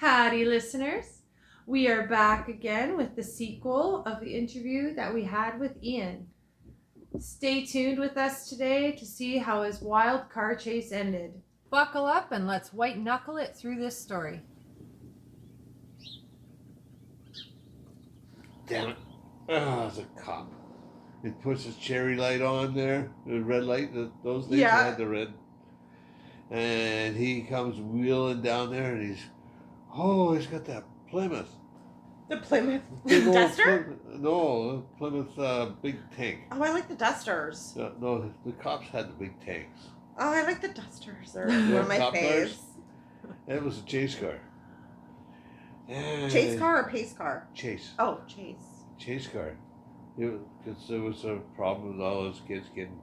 Howdy, listeners. We are back again with the sequel of the interview that we had with Ian. Stay tuned with us today to see how his wild car chase ended. Buckle up and let's white knuckle it through this story. Damn it. Oh, it's a cop. It puts his cherry light on there, the red light, those things that had the red. And he comes wheeling down there and he's got that Plymouth. The Plymouth Duster? No, Plymouth big tank. Oh, I like the Dusters. No, the cops had the big tanks. Oh, I like the Dusters. They're one of my faves. It was a chase car. And Chase car or pace car? Chase. Oh, chase. Chase car. Because there was a problem with all those kids getting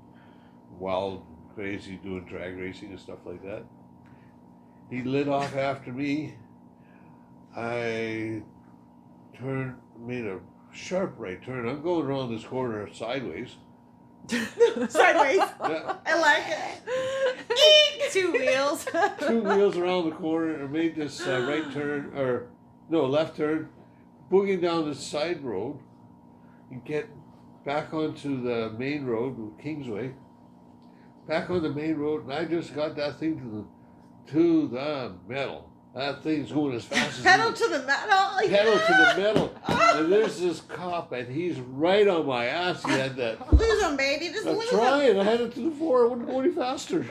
wild, crazy, doing drag racing and stuff like that. He lit off after me. I made a sharp right turn. I'm going around this corner sideways. Sideways. Yeah. I like it. Two wheels. Two wheels around the corner and made this left turn, boogieing down the side road and get back onto the main road, Kingsway. Back on the main road, and I just got that thing to the metal. That thing's going as fast as Pedal to the metal. Pedal to the metal. And there's this cop, and he's right on my ass. He had that. Lose him, baby. Just I'm lose trying. I had it to the floor. I wouldn't go any faster.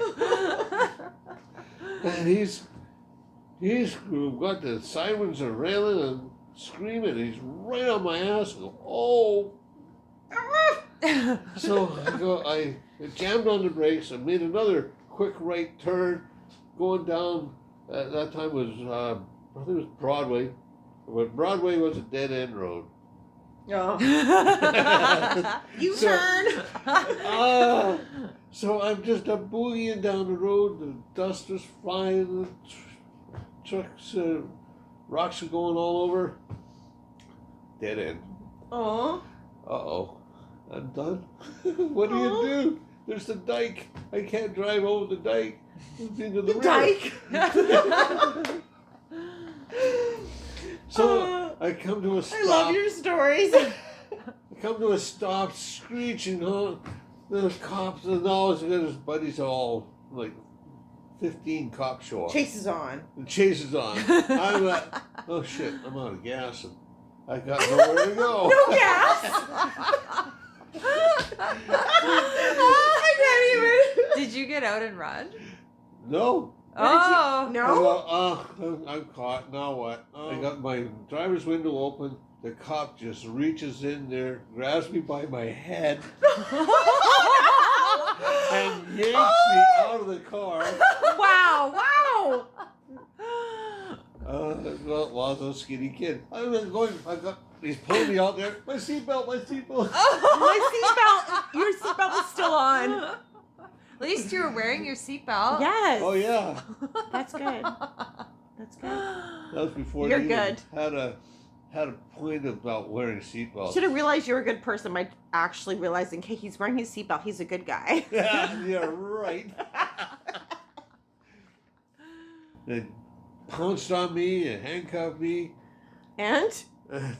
And he's got the sirens are railing and screaming. He's right on my ass. I go, oh. So I jammed on the brakes. I made another quick right turn, going down. At that time was I think it was Broadway, but Broadway was a dead end road. Oh. U-turn. So I'm boogieing down the road. The dust was flying. The trucks, rocks are going all over. Dead end. Oh. Uh-oh. I'm done. What do you do? There's the dike. I can't drive over the dike. Into the dike. So I come to a stop. I love your stories. I come to a stop, screeching. The cops and all his buddies all like 15 cops show up. Chase is on. The chase is on. I'm like, oh shit, I'm out of gas and I got nowhere to go. No gas. I can't even. Did you get out and run? No. Oh. No? I'm caught. Now what? I got my driver's window open. The cop just reaches in there, grabs me by my head, and yanks me out of the car. Wow. Well, a skinny kid. He's pulling me out there. My seatbelt. My seatbelt. Your seatbelt was still on. At least you were wearing your seatbelt. Yes. Oh yeah. That's good. That's good. That was before You're they good. had a point about wearing a seatbelt. Should have realized you were a good person by actually realizing, hey, he's wearing his seatbelt. He's a good guy. Yeah, right. They pounced on me and handcuffed me. And?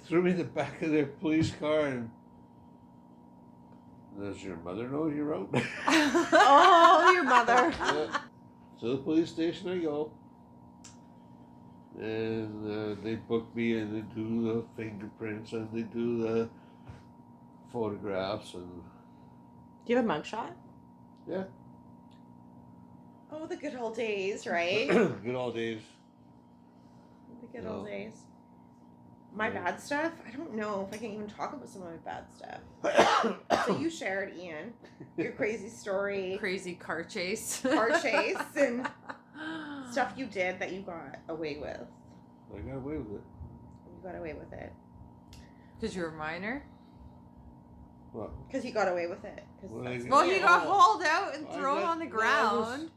Threw me in the back of their police car and does your mother know you're out? Oh, your mother. Yeah. So the police station I go. And they book me and they do the fingerprints and they do the photographs and... Do you have a mugshot? Yeah. Oh, the good old days, right? Good old days. The good old days. My bad stuff? I don't know if I can even talk about some of my bad stuff. So you shared, Ian, your crazy story. Crazy car chase. Car chase and stuff you did that you got away with. I got away with it. You got away with it. Because you were a minor? What? Because he got away with it. Well, he got hauled out and thrown on the ground.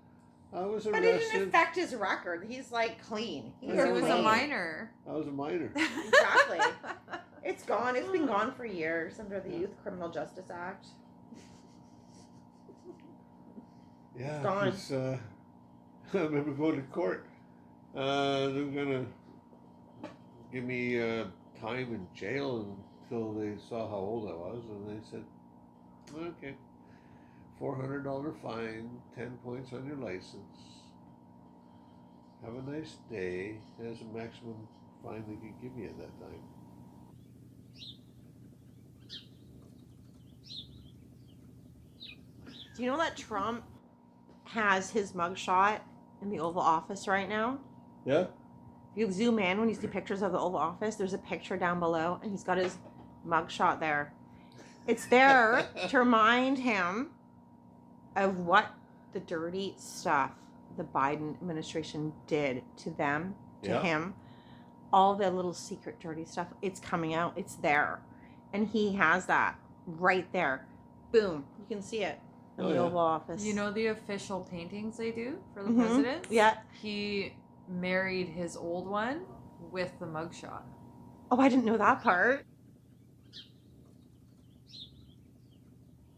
I was but arrested. it didn't affect his record. He's like clean. He was a minor. I was a minor. Exactly. It's gone. It's been gone for years under the Youth Criminal Justice Act. Yeah, it's gone. I remember going to court. They were gonna give me time in jail until they saw how old I was, and they said, okay, $400 fine, 10 points on your license. Have a nice day. That's the maximum fine they could give me at that time. Do you know that Trump has his mugshot in the Oval Office right now? Yeah? If you zoom in, when you see pictures of the Oval Office, there's a picture down below, and he's got his mugshot there. It's there to remind him of what the dirty stuff the Biden administration did to them, to him. All the little secret dirty stuff, it's coming out. It's there. And he has that right there. Boom. You can see it in the Oval Office. You know the official paintings they do for the presidents? Yeah. He married his old one with the mugshot. Oh, I didn't know that part.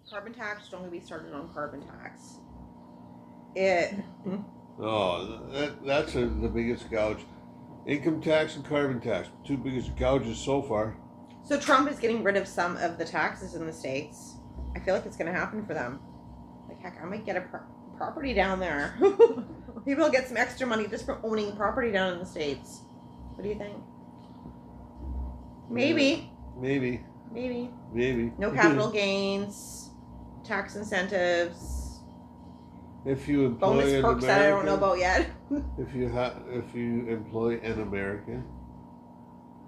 Carbon tax, don't get me started on carbon tax. That's the biggest gouge. Income tax and carbon tax, two biggest gouges so far. So Trump is getting rid of some of the taxes in the States. I feel like it's going to happen for them. Like, heck, I might get a property down there. Maybe I'll get some extra money just for owning property down in the States. What do you think? Maybe. Maybe. No capital gains, tax incentives. If you employ bonus an perks American, that I don't know about yet. if you employ an American,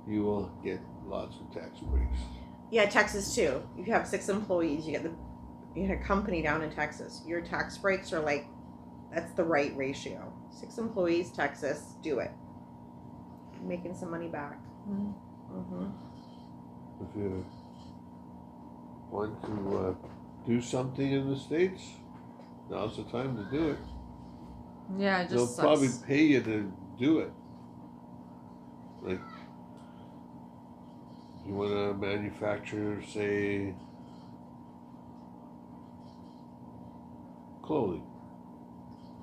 you will get lots of tax breaks. Yeah, Texas too. If you have 6 employees, you get a company down in Texas. Your tax breaks are like, that's the right ratio. 6 employees, Texas, do it. You're making some money back. If you want to do something in the States, now's the time to do it. Yeah, it They'll just probably pay you to do it. Like, you want to manufacture, say, clothing.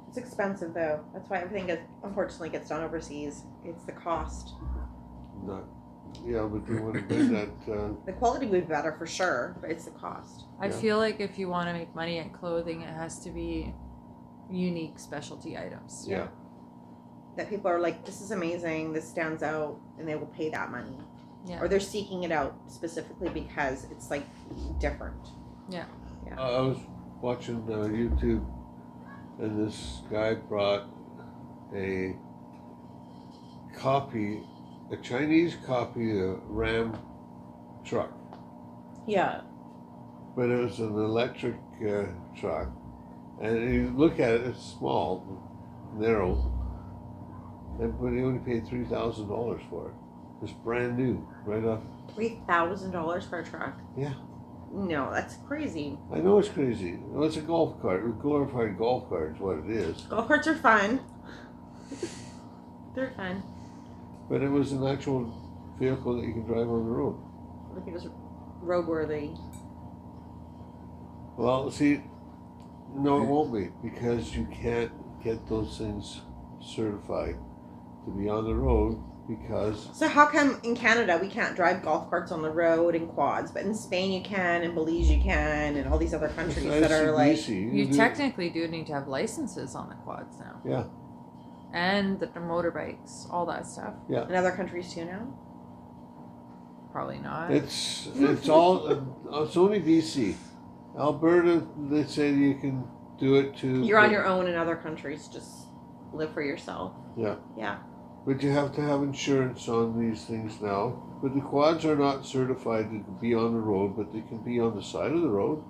It's expensive though. That's why everything unfortunately gets done overseas. It's the cost. But you want to bring that. The quality would be better for sure, but it's the cost. I feel like if you want to make money at clothing, it has to be unique specialty items. Yeah. That people are like, this is amazing, this stands out, and they will pay that money. Yeah. Or they're seeking it out specifically because it's like different. Yeah. I was watching YouTube, and this guy brought a Chinese copy of a Ram truck. Yeah. But it was an electric truck. And you look at it, it's small, narrow. But he only paid $3,000 for it. It's brand new, right off. $3,000 for a truck? Yeah. No, that's crazy. I know it's crazy. Well, it's a golf cart. A glorified golf cart is what it is. Golf carts are fun. They're fun. But it was an actual vehicle that you can drive on the road. I think it was roadworthy. Well, see, no, it won't be, because you can't get those things certified to be on the road, because... So how come in Canada we can't drive golf carts on the road and quads, but in Spain you can, in Belize you can, and all these other countries that are like... You technically do need to have licenses on the quads now. Yeah. And the motorbikes, all that stuff. Yeah. In other countries too now? Probably not. It's all... it's only BC. Alberta, they say you can do it too. You're on your own in other countries, just live for yourself. Yeah. Yeah. But you have to have insurance on these things now. But the quads are not certified to be on the road, but they can be on the side of the road.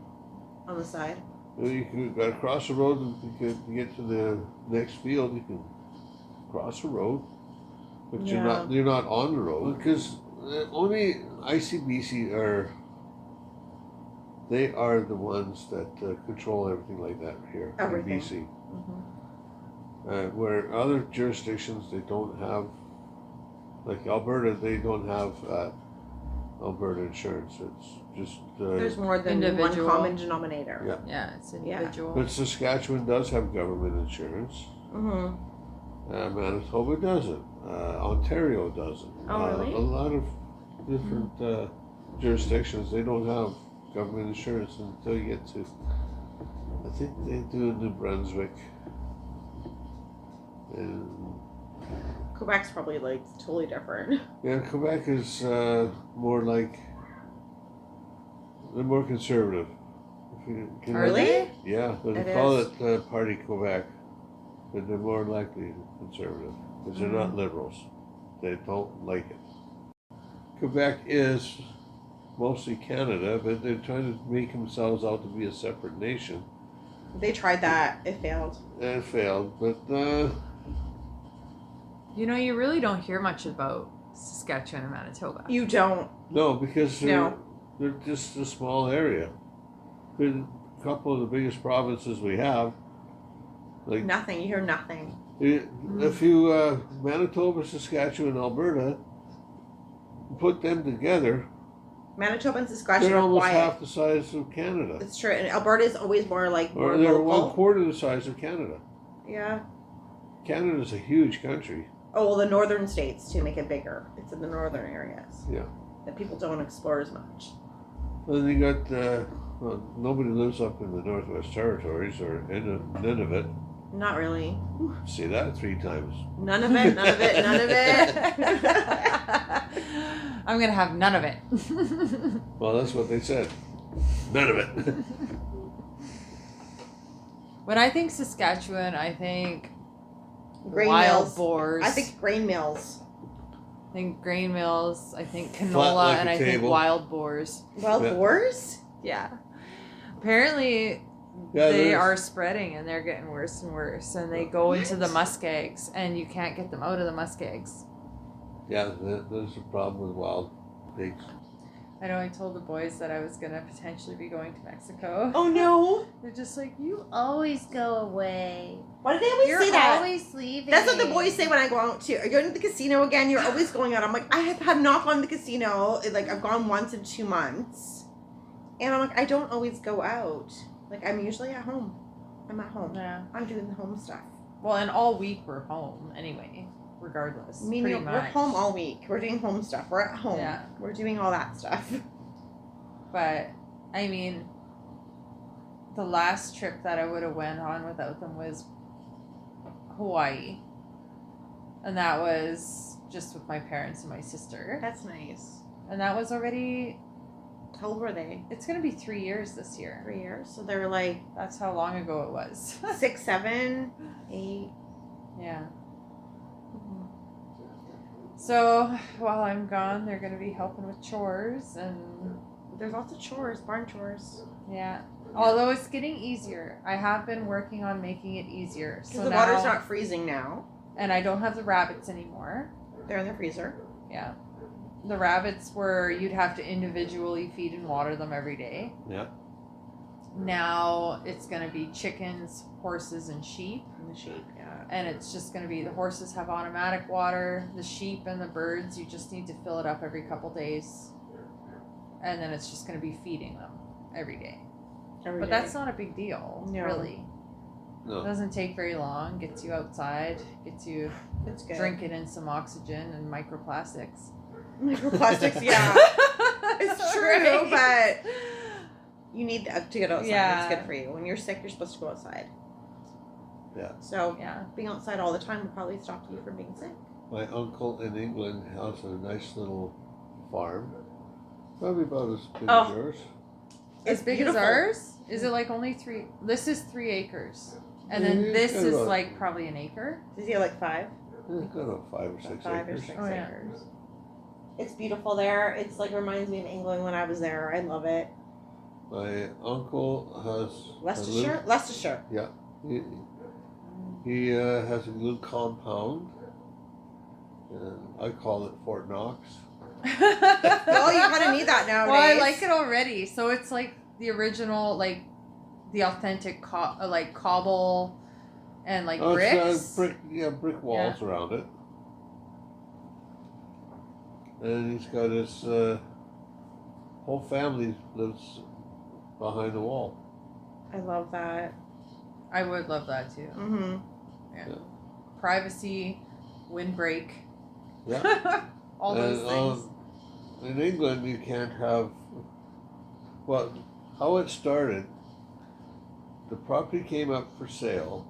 On the side? You can go across the road, and you can get to the next field. You can cross the road, but you're not on the road, because only ICBC are the ones that control everything like that here in BC. Where other jurisdictions, they don't have, like Alberta, they don't have Alberta insurance. It's just... there's more than individual. one common denominator. Yeah. Yeah, it's individual. But Saskatchewan does have government insurance. Manitoba doesn't. Ontario doesn't. Oh, really? A lot of different jurisdictions, they don't have government insurance until you get to, I think they do in New Brunswick. And Quebec's probably like totally different. yeah, Quebec is more like, they're more conservative. If you can Really? Yeah, but they It call is. it Party Quebec, but they're more likely conservative because they're not liberals. They don't like it. Quebec is mostly Canada, but they're trying to make themselves out to be a separate nation. They tried that. It failed. And it failed, but You know, you really don't hear much about Saskatchewan and Manitoba. You don't. no, because No. they're just a small area. They're a couple of the biggest provinces we have. Like Nothing. You hear nothing. if you Manitoba, Saskatchewan, Alberta, put them together, Manitoba and Saskatchewan they're are almost quiet. half the size of Canada. It's true. And Alberta is always more like more Or they're local. 1/4 the size of Canada. Yeah. Canada's a huge country. Oh, well, the northern states to make it bigger. It's in the northern areas. Yeah. That people don't explore as much. Then you got, well, nobody lives up in the Northwest Territories or Nunavut. Not really. See that 3 times. None of it. None of it. None of it. I'm going to have none of it. Well, that's what they said. None of it. When I think Saskatchewan, I think Grain wild mills. boars. I think grain mills. I think grain mills. I think Flat canola, like a and I think table. wild boars. Wild Yeah. boars? Yeah. Apparently, Yeah, they there's- are spreading and they're getting worse and worse. And they go into the muskegs, and you can't get them out of the muskegs. Yeah, there's a problem with wild pigs. I know I told the boys that I was going to potentially be going to Mexico. Oh no. They're just like, you always go away. Why do they always You're say that? always leaving. That's what the boys say when I go out too. Are you going to the casino again? You're always going out. I'm like, I have not gone to the casino. Like, I've gone once in 2 months. And I'm like, I don't always go out. Like, I'm usually at home. I'm at home. Yeah. I'm doing the home stuff. Well, and all week we're home anyway, regardless. I mean, pretty we're much. home all week. We're doing home stuff. We're at home. Yeah. We're doing all that stuff. But, I mean, the last trip that I would have went on without them was Hawaii. And that was just with my parents and my sister. That's nice. And that was already, How old were they? it's going to be 3 years this year. 3 years. So they were like That's how long ago it was. 6, 7, 8. Yeah. So, while I'm gone, they're going to be helping with chores and, There's lots of chores, barn chores. yeah. Although it's getting easier. I have been working on making it easier. Because So the now, water's not freezing now. and I don't have the rabbits anymore. They're in the freezer. Yeah. The rabbits were, you'd have to individually feed and water them every day. Yeah. Now it's going to be chickens, horses, and sheep. And the sheep, yeah. And it's just going to be the horses have automatic water. The sheep and the birds, you just need to fill it up every couple days. And then it's just going to be feeding them every day. Every But day. that's not a big deal, No. really. It No. doesn't take very long. Gets you outside, gets you It's good. drinking in some oxygen and microplastics. Microplastics, yeah. It's true, Right? but you need to get outside. Yeah. It's good for you. When you're sick, you're supposed to go outside. Yeah. So Yeah. being outside all the time would probably stop you from being sick. My uncle in England has a nice little farm. Probably about as big Oh. as yours. As big beautiful. as ours? Is it like only 3? This is 3 acres. And then Yeah, this kind is of a- like probably an acre. Does he have like 5? It's got about 5 or 6 5 or acres. 6 Oh, yeah. acres. It's beautiful there. It's like reminds me of England when I was there. I love it. My uncle has Leicestershire? Leicestershire. He has a little compound, and I call it Fort Knox. Well, you kind of need that nowadays. Well, I like it already. So it's like the original, like the authentic, like cobble and like bricks. It's brick walls around it. And he's got his whole family lives behind the wall. I love that. I would love that too. Mm-hmm. Privacy, windbreak. Yeah. All those things. In England, you can't have. Well, how it started. The property came up for sale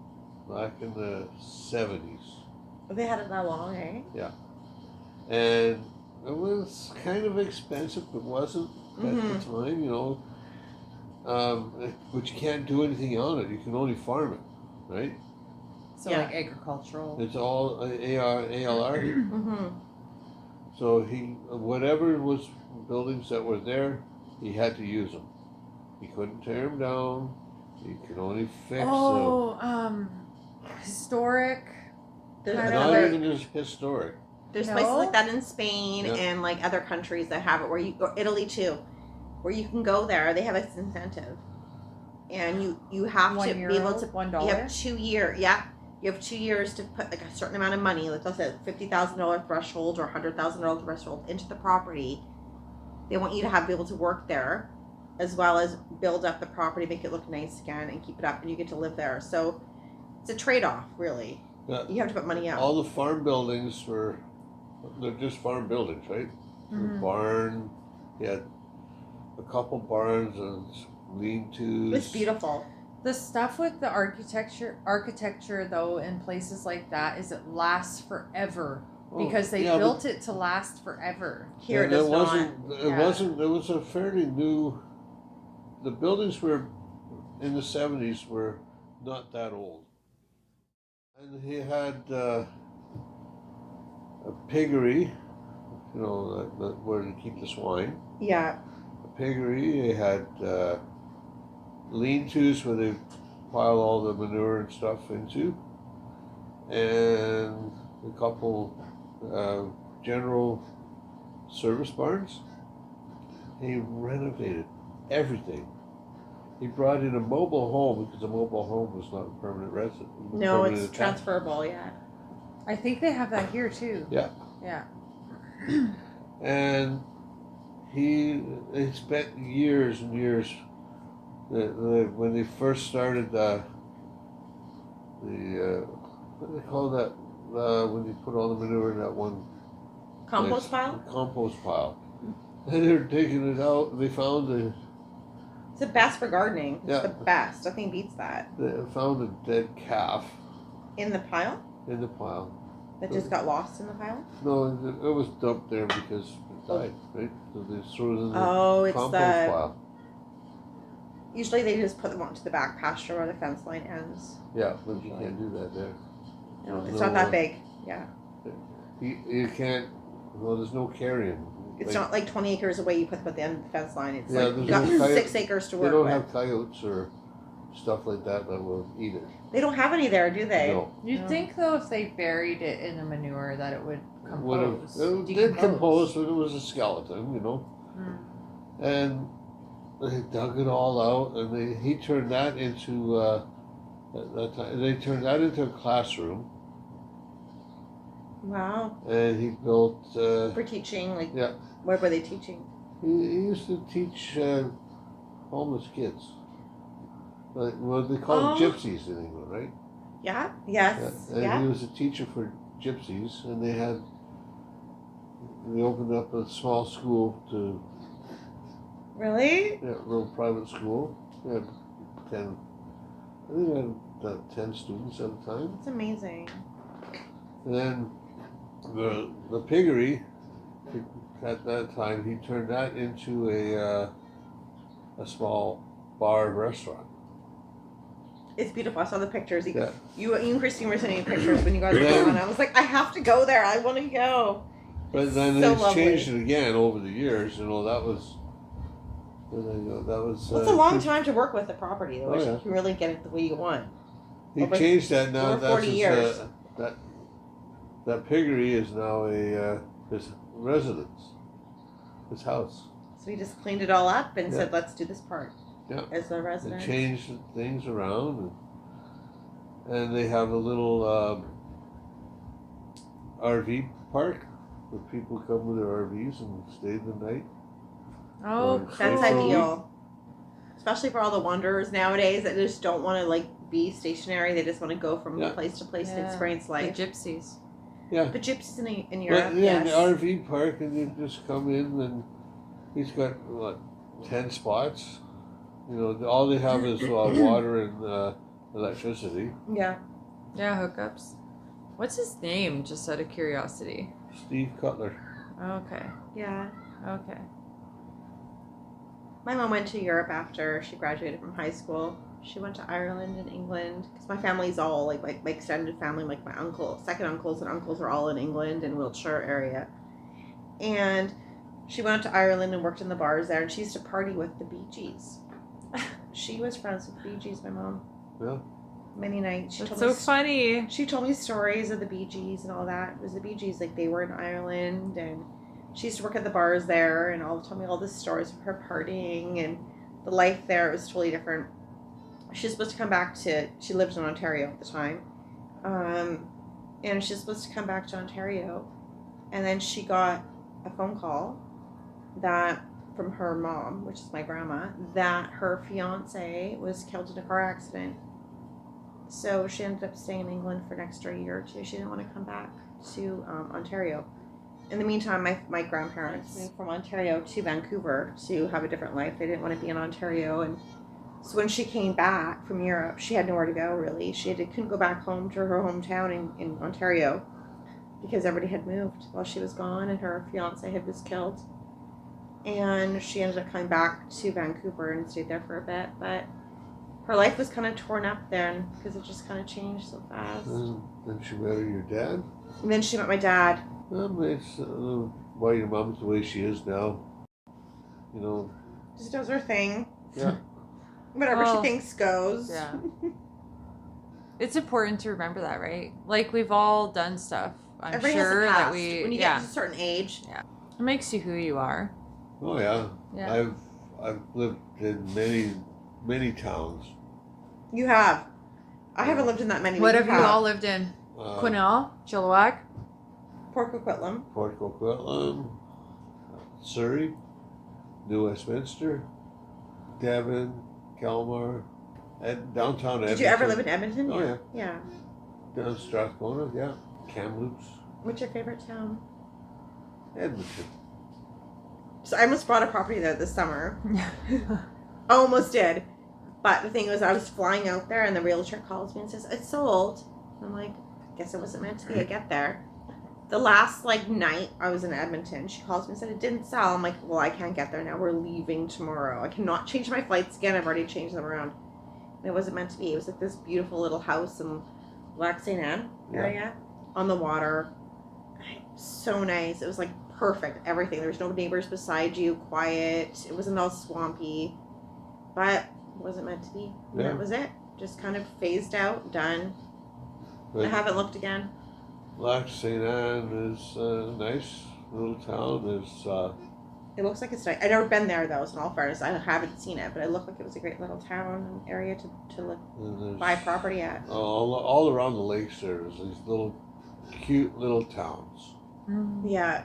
back in the 70s. They had it that long, eh? And it was kind of expensive, but wasn't at the time, but you can't do anything on it. You can only farm it, right? So Yeah. like agricultural. It's all ALR. Mm-hmm. So whatever was buildings that were there, he had to use them. He couldn't tear them down. He could only fix them. Historic. There's, Kind Not of even just historic. there's No? places like that in Spain Yeah. and like other countries that have it or Italy too, where you can go there. They have this incentive, and you have to be able to. $1. You have 2 years. Yeah, you have 2 years to put like a certain amount of money, like let's say $50,000 threshold or $100,000 threshold into the property. They want you to be able to work there, as well as build up the property, make it look nice again, and keep it up, and you get to live there. So it's a trade-off, really. Yeah. You have to put money out. All the farm buildings they're just farm buildings, right? Mhm. The barn, you had a couple barns and lean-tos. It's beautiful. The stuff with the architecture though, in places like that, is it lasts forever because they built it to last forever. Here it does not. It was a fairly new. The buildings were in the 70s were not that old, and he had a piggery, where to keep the swine. Yeah. A piggery. They had lean-tos where they pile all the manure and stuff into, and a couple general service barns. He renovated everything. He brought in a mobile home because a mobile home was not a permanent resident. No, permanent it's attachment. transferable. Yeah. I think they have that here too. Yeah. Yeah. And he spent years and years. When they first started what do they call that? When you put all the manure in that one Compost place? pile. The compost pile. And they're digging it out. They found It's the best for gardening. It's Yeah. the best. Nothing beats that. they found a dead calf In the pile in the pile. that just got lost in the pile. No, it was dumped there because it died, right? So they threw it in the Oh, it's compost the. pile. Usually they just put them onto the back pasture where the fence line ends. Yeah, but you can't do that there. No, There's it's no, not that big. Yeah. You can't. Well, there's no carrying. It's not like 20 acres away you put the end of the fence line. It's Yeah, like you there's got no coyote- 6 acres to They work don't with. have coyotes or stuff like that will eat it. They don't have any there, do they? No. You'd think though, if they buried it in the manure, that it would compose. It did compose, but it was a skeleton, Mm. And they dug it all out, and he turned that into at that time. They turned that into a classroom, Wow. and he built. For teaching, like, Yeah. where were they teaching? He used to teach homeless kids. Like, well, they call them gypsies in England, right? Yeah. Yes. And Yeah. he was a teacher for gypsies, and they opened up a small school to. Really? Yeah, a little private school. They had 10, I think they had about 10 students at a time. It's amazing. And then the piggery, at that time, he turned that into a small bar and restaurant. It's beautiful. I saw the pictures. Yeah. You and Christine were sending me pictures when you guys were going. I was like, I have to go there. I want to go. But then so they lovely. changed it again over the years. That was. Well, it's a long time to work with the property, though. Oh, yeah. You can really get it the way you want. He Over- changed that now. over 40 years. That piggery is now his residence, his house. So we just cleaned it all up and Yeah. said, let's do this part. Yeah. As the They resident. changed things around, and they have a little RV park where people come with their RVs and stay the night. Oh, That's That's Cool. ideal. Especially for all the wanderers nowadays that just don't want to be stationary. They just want to go from Yeah. place to place and Yeah. experience the life. gypsies. Yeah. The gypsies in Europe, But, yeah, yes. the RV park, and you just come in, and he's got, 10 spots. You know, all they have is water and electricity. Yeah. Yeah, hookups. What's his name, just out of curiosity? Steve Cutler. Okay. Yeah. Okay. My mom went to Europe after she graduated from high school. She went to Ireland and England because my family's all like my extended family, like my second uncles and uncles are all in England and Wiltshire area. And she went to Ireland and worked in the bars there, and she used to party with the Bee Gees. She was friends with the Bee Gees, my mom. Yeah. Many nights. That's so funny. She told me stories of the Bee Gees and all that. It was the Bee Gees, like they were in Ireland, and she used to work at the bars there, and told me all the stories of her partying and the life there. It was totally different. She was supposed to come back she lived in Ontario at the time, and she was supposed to come back to Ontario, and then she got a phone call from her mom, which is my grandma, that her fiance was killed in a car accident. So she ended up staying in England for an extra year or two. She didn't want to come back to Ontario. In the meantime, my grandparents moved from Ontario to Vancouver to have a different life. They didn't want to be in Ontario, and so when she came back from Europe, she had nowhere to go, really. She couldn't go back home to her hometown in Ontario because everybody had moved while she was gone, and her fiance was killed. And she ended up coming back to Vancouver and stayed there for a bit, but her life was kind of torn up then because it just kind of changed so fast. Then she married your dad? And then she met my dad. It's why your mom's the way she is now. You know. Just does her thing. Yeah. Whatever she thinks goes. Yeah. It's important to remember that, right? Like, we've all done stuff. I'm Everybody sure has a past. that we. When you get to a certain age. Yeah. It makes you who you are. Oh yeah. Yeah. I've lived in many towns. You have. I haven't lived in that many. What have you all lived in? Quesnel, Chilliwack, Port Coquitlam, Port Coquitlam, Surrey, New Westminster, Devon, Kelmar, and downtown Edmonton. Did you ever live in Edmonton? Oh, yeah. Yeah. Down Strathcona, yeah. Kamloops. What's your favorite town? Edmonton. So I almost bought a property there this summer. I almost did. But the thing was, I was flying out there, and the realtor calls me and says, it's sold. I'm like, guess it wasn't meant to be. I get there. The last, night I was in Edmonton, she calls me and said, it didn't sell. I'm like, well, I can't get there now. We're leaving tomorrow. I cannot change my flights again. I've already changed them around. And it wasn't meant to be. It was like this beautiful little house in Lac St. Anne area on the water. So nice. It was perfect. Everything. There was no neighbors beside you. Quiet. It wasn't all swampy. But it wasn't meant to be. And that was it. Just kind of phased out. Done. But I haven't looked again. Lac St. Anne is a nice little town. It looks like it's nice. I've never been there, though, so in all fairness, I haven't seen it, but it looked like it was a great little town and area to buy property at. All around the lakes there's these cute little towns. Yeah.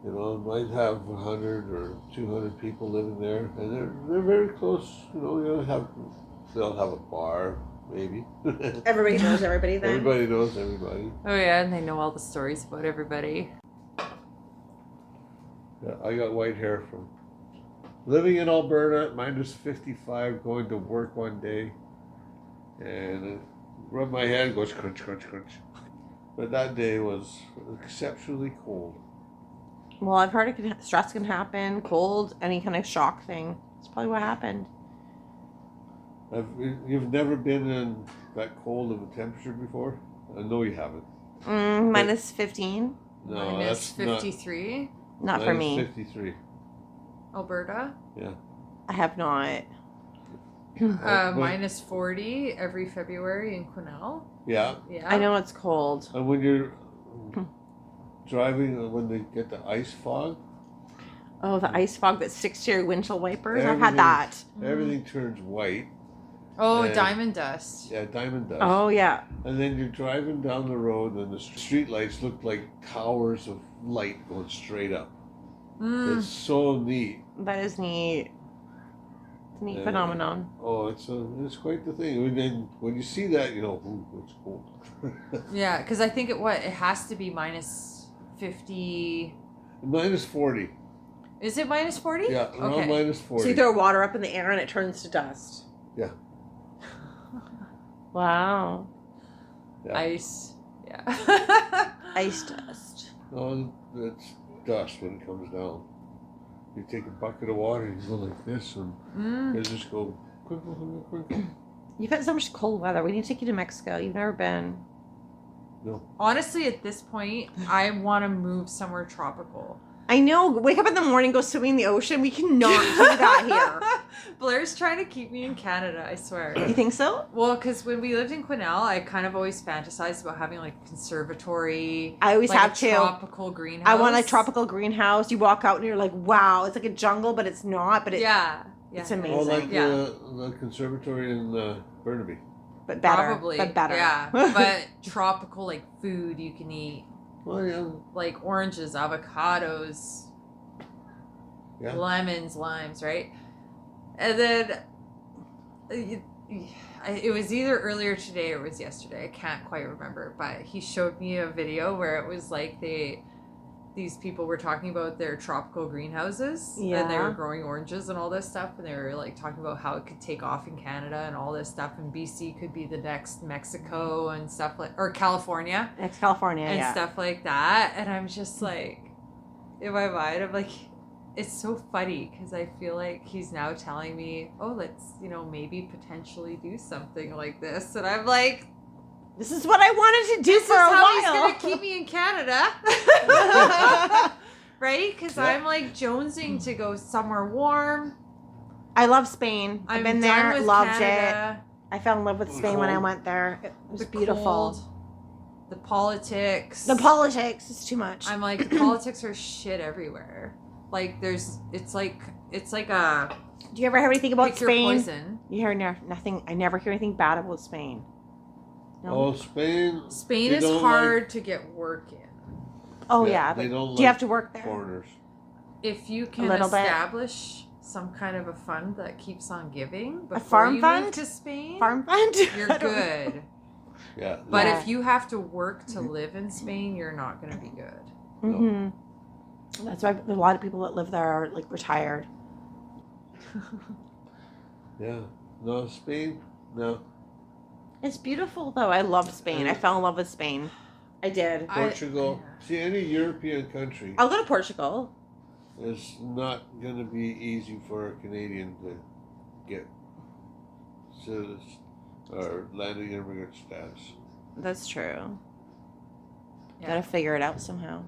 You know, it might have 100 or 200 people living there, and they're very close. You know, they'll have a bar, maybe. Everybody knows everybody then. Everybody knows everybody. Oh yeah, and they know all the stories about everybody. Yeah, I got white hair from living in Alberta at -55, going to work one day, and rub my head, goes crunch, crunch, crunch. But that day was exceptionally cold. Well, I've heard stress can happen, cold, any kind of shock thing. That's probably what happened. You've never been in that cold of a temperature before? I know you haven't. -15? No, minus that's 53. Not for me. -53. Alberta. Yeah. I have not. Minus 40 every February in Quesnel. Yeah. Yeah. I know it's cold. And when you're driving, when they get the ice fog. Oh, the ice fog that sticks to your windshield wipers. I've had that. Everything turns white. Oh, diamond dust. Yeah, diamond dust. Oh, yeah. And then you're driving down the road, and the street lights look like towers of light going straight up. It's so neat. That is neat. It's a neat phenomenon. Oh, it's quite the thing. And then when you see that, you know, ooh, it's cold. Yeah, because I think it has to be minus 50. Minus 40. Is it minus 40? Yeah, around Okay. minus 40. So you throw water up in the air and it turns to dust. Yeah. Wow. Yeah. Ice. Yeah. Ice dust. Oh, it's dust when it comes down. You take a bucket of water and you go like this, and you just go crinkle, crinkle, crinkle. You've had so much cold weather. We need to take you to Mexico. You've never been. No. Honestly, at this point, I want to move somewhere tropical. I know. Wake up in the morning, go swimming in the ocean. We cannot do that here. Blair's trying to keep me in Canada, I swear. You think so? Well, because when we lived in Quesnel, I kind of always fantasized about having like a conservatory. I always like have a to. tropical greenhouse. I want a tropical greenhouse. You walk out and you're like, wow, it's like a jungle, but it's not. But Yeah. it's Yeah. amazing. Oh, like Yeah. the conservatory in Burnaby. But better. Probably. But better. Yeah. But tropical like food you can eat. Oh yeah. Like oranges, avocados, Yeah. lemons, limes, right? And then it was either earlier today or it was yesterday. I can't quite remember, but he showed me a video where it was like these people were talking about their tropical greenhouses and they Yeah. were growing oranges and all this stuff, and they were like talking about how it could take off in Canada and all this stuff, and BC could be the next Mexico and stuff or California Next California, and yeah. stuff like that. And I'm just like, in my mind, I'm like, it's so funny because I feel like he's now telling me, oh, let's, maybe potentially do something like this. And I'm like, This is what I wanted to do this for is a how while. he's going to keep me in Canada. Right? Because Yeah. I'm like jonesing to go somewhere warm. I love Spain. I've been done there, with loved Canada. it. I fell in love with Spain when I Cold. went there. It was The beautiful. cold, the politics. The politics is too much. I'm like, the politics are shit everywhere. Like it's like a Do you ever hear anything about pick your Spain? poison. You hear nothing. I never hear anything bad about Spain. No? Oh, Spain. Spain they is don't hard to get work in. Oh Yeah, yeah, they but don't do you like have to work there? Foreigners. If you can little bit. establish some kind of a fund that keeps on giving before farm you fund? move to Spain, Farm fund? you're I don't know. good. Yeah. But Yeah. if you have to work to live in Spain, you're not going to be good. Mhm. That's why a lot of people that live there are like retired. Yeah. No, Spain. No. It's beautiful though. I love Spain. I fell in love with Spain. I did. Portugal. See, any European country I'll go to Portugal. is not going to be easy for a Canadian to get citizen or landing immigrant status. That's true. Yeah. Gotta figure it out somehow.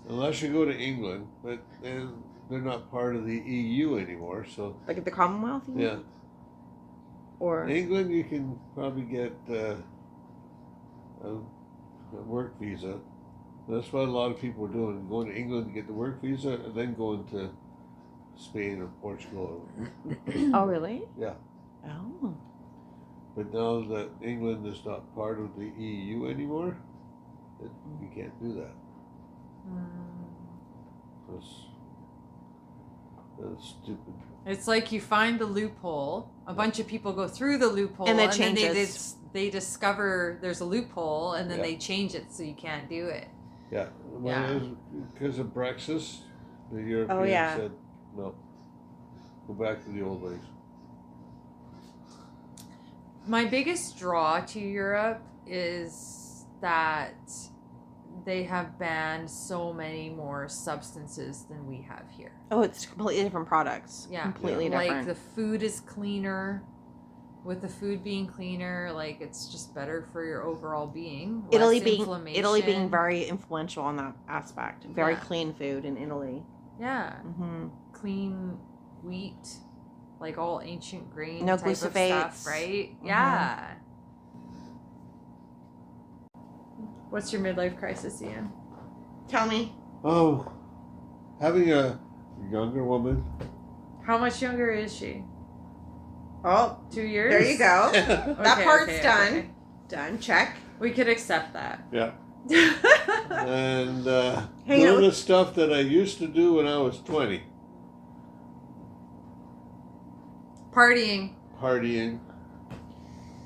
Unless you go to England, but then they're not part of the EU anymore, so Like at the Commonwealth? you mean? yeah. Or England, you can probably get a work visa. That's what a lot of people are doing, going to England to get the work visa and then going to Spain or Portugal. oh really? Yeah. Oh. But now that England is not part of the EU anymore, you can't do that. That's stupid. It's like you find the loophole. A bunch of people go through the loophole, And it then changes. they discover there's a loophole, and then Yeah. they change it so you can't do it. Yeah. Well, Yeah. it was because of Brexit, the Europeans Oh, yeah. said, no, go back to the old ways. My biggest draw to Europe is that they have banned so many more substances than we have here. Oh, it's completely different products. Yeah. Completely Like different. the food is cleaner. With the food being cleaner, like it's just better for your overall being. Less Italy being inflammation. very influential on that aspect. Very Yeah. clean food in Italy. Yeah. Mm-hmm. Clean wheat, like all ancient grain No type of stuff, glyphosates. right? Mhm. Yeah. What's your midlife crisis, Ian? Tell me. Oh, having a younger woman. How much younger is she? Oh, 2 years? there you go. Yeah. That part's okay, done. okay. Done. Check. We could accept that. And Hang doing on. the stuff that I used to do when I was 20. Partying.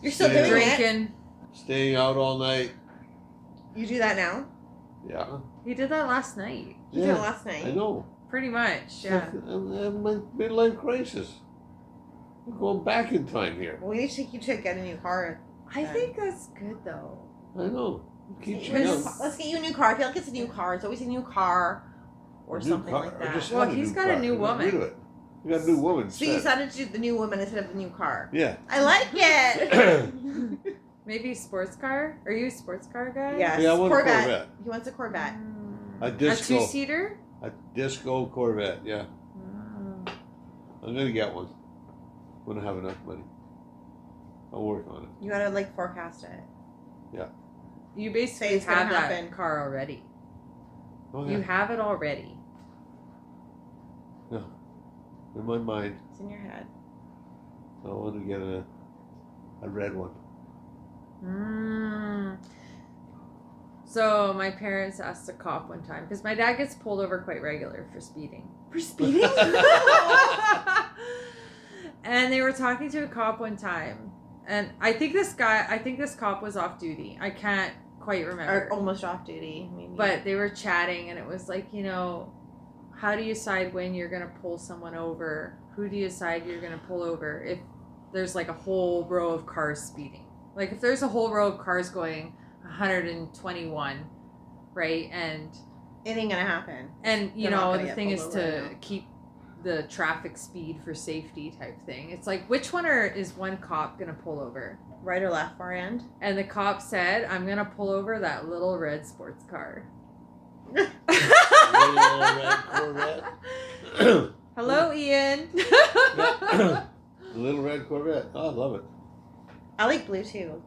You're still Yeah. doing it? Drinking. Staying out all night. You do that now? Yeah. He did that last night. You did it last night. I know. Pretty much, yeah. I'm having my midlife crisis. I'm going back in time here. Well, we need to take you to get a new car. I think that's good though. I know. Keeps you Yes. young. Let's get you a new car. I feel like it's a new car. It's always a new car or A new something car, like or that. just Well, have he's got a car. new Get rid woman. of it. You got a new woman. So you decided to do the new woman instead of the new car. Yeah. I like it. Maybe sports car? Are you a sports car guy? Yes. Yeah, I want a Corvette. Corvette. He wants a Corvette. A A disco. two-seater? A disco Corvette. Yeah. I'm gonna get one when I have enough money. I'll work on it. You gotta like forecast it. You Say basically it's gonna have that happen. car already. Oh, You yeah. have it already. In my mind, It's in your head. I want to get a red one. So my parents asked a cop one time because my dad gets pulled over quite regular for speeding. For speeding? And they were talking to a cop one time, and I think this cop was off duty. I can't quite remember. Or almost off duty. Maybe. But they were chatting, and it was like, how do you decide when you're going to pull someone over? Who do you decide you're going to pull over if there's like a whole row of cars speeding? Like if there's a whole row of cars going 121, right? And it ain't gonna happen. you They're not know, gonna the get thing pulled is over to right now. keep the traffic speed for safety type thing. It's like, which one is one cop going to pull over? Right or left, far end? And the cop said, I'm going to pull over that little red sports car. Little red Corvette. Hello, Ian. The little red Corvette. Oh, I love it. I like blue too.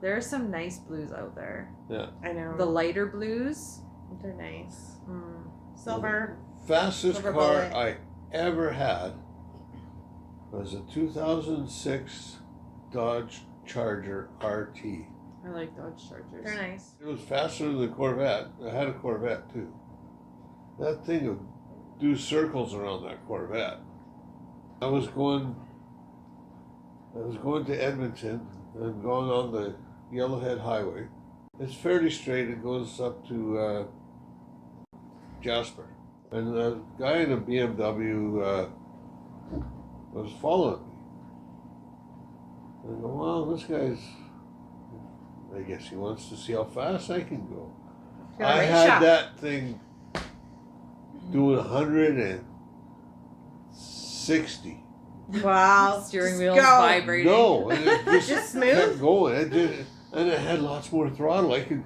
There are some nice blues out there. I know. The lighter blues. They're nice. Mm. Silver. Fastest Silver car bullet. I ever had was a 2006 Dodge Charger RT. I like Dodge Chargers. They're nice. It was faster than the Corvette. I had a Corvette too. That thing would do circles around that Corvette. I was going to Edmonton and going on the Yellowhead Highway. It's fairly straight. It goes up to Jasper. And a guy in a BMW was following me. And I go, well, this guy's, I guess he wants to see how fast I can go. Got a I right had shot. that thing doing 160. Wow. Steering Just wheels go. vibrating. No, and it just, Just smooth? kept going. And it had lots more throttle. I could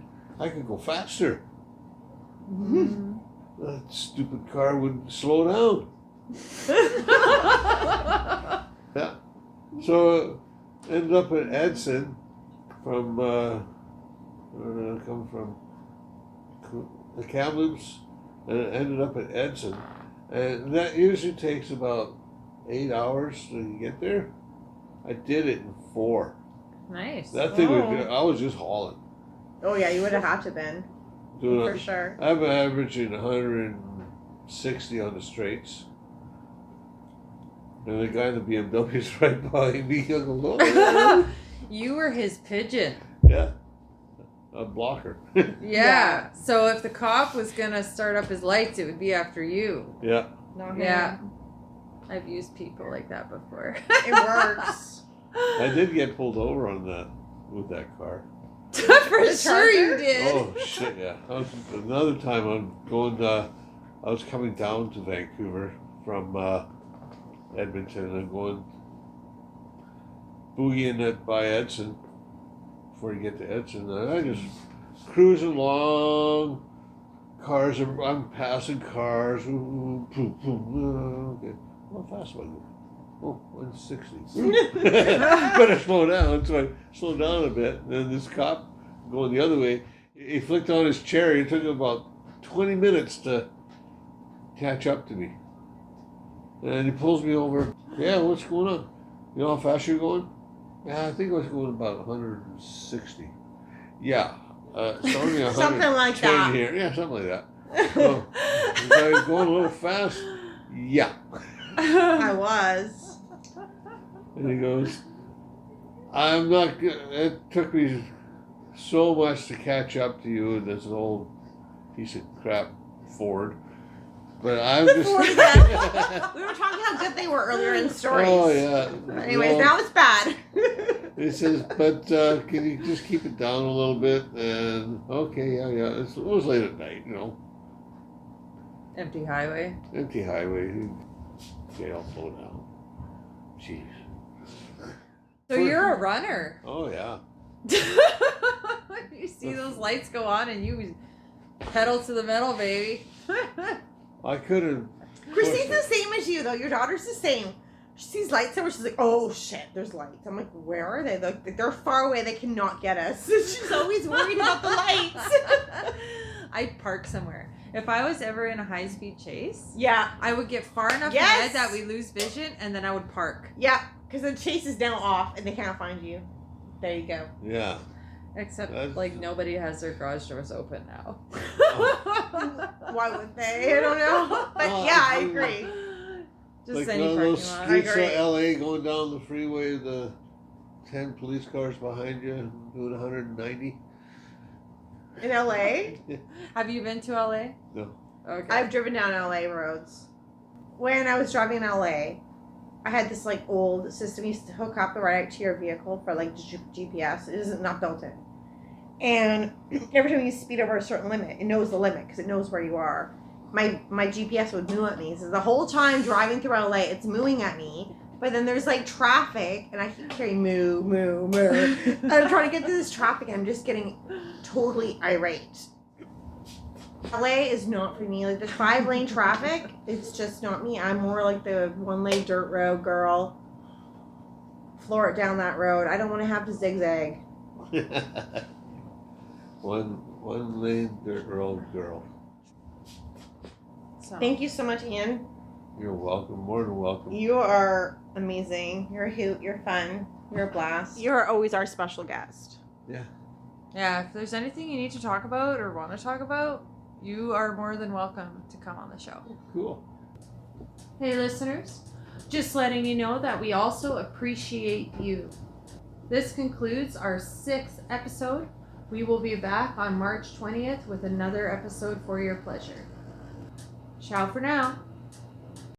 go faster. Mm. That stupid car wouldn't slow down. Yeah. So ended up at Edson from where did I come from? The Kamloops, and it ended up at Edson, and that usually takes about 8 hours to get there. I did it in 4. Nice. That thing Oh. I was just hauling. Oh yeah, you would have had to been. Doing For sure. I'm averaging 160 on the straights. And the guy in the BMW is right behind me. I go, "Whoa." You were his pigeon. Yeah. A blocker. Yeah. So if the cop was going to start up his lights, it would be after you. Yeah. Not him. Yeah. I've used people like that before. It works. I did get pulled over on that with that car. For The sure you Charger? did. Oh shit, yeah. Another time I was coming down to Vancouver from Edmonton, and I'm going boogieing it by Edson before you get to Edson, and I just cruising along. I'm passing cars. Ooh, boom, boom, okay. How fast am I going? Oh, 160. Better slow down. So I slowed down a bit. And then this cop going the other way, he flicked on his cherry. It took him about 20 minutes to catch up to me. And he pulls me over. Yeah, what's going on? You know how fast you're going? Yeah, I think I was going about 160. Yeah. It's only 110 Something like that. here. Yeah, something like that. Oh, was I going a little fast? Yeah. I was. And he goes, I'm not good. It took me so much to catch up to you in this old piece of crap Ford. But I'm just. Ford again. We were talking how good they were earlier in stories. Oh, yeah. Anyways, now it's bad. He says, but can you just keep it down a little bit? And okay, yeah. It was late at night, you know. Empty highway. Empty highway. Okay, I'll slow down. Jeez. So you're a runner. Oh, yeah. You see those lights go on and you pedal to the metal, baby. I could have. Christine's the same as you, though. Your daughter's the same. She sees lights somewhere. She's like, oh, shit, there's lights. I'm like, where are they? They're far away. They cannot get us. She's always worried about the lights. I'd park somewhere. If I was ever in a high-speed chase, Yeah. I would get far enough ahead that we lose vision, and then I would park. Yeah, because the chase is now off, and they can't find you. There you go. Yeah. Except, like, nobody has their garage doors open now. Why would they? I don't know. But yeah, I agree. Just Like any one of parking those lot. streets I agree. of LA going down the freeway, the 10 police cars behind you doing 190. In LA? Have you been to LA? No. Okay. I've driven down LA roads. When I was driving in LA, I had this like old system. You used to hook up the right to your vehicle for like GPS. It isn't not built in. And every time you speed over a certain limit, it knows the limit because it knows where you are. My GPS would moo at me. So the whole time driving through LA, it's mooing at me. But then there's like traffic, and I keep hearing moo, moo, moo. And I'm trying to get through this traffic, and I'm just getting totally irate. LA is not for me. Like the 5-lane traffic, it's just not me. I'm more like the 1-lane dirt road girl. Floor it down that road. I don't want to have to zigzag. one lane dirt road girl. So. Thank you so much, Ian. You're welcome. More than welcome. You are amazing. You're a hoot. You're fun. You're a blast. You're always our special guest. Yeah. Yeah, if there's anything you need to talk about or want to talk about, you are more than welcome to come on the show. Cool. Hey, listeners, just letting you know that we also appreciate you. This concludes our 6th episode. We will be back on March 20th with another episode for your pleasure. Ciao for now.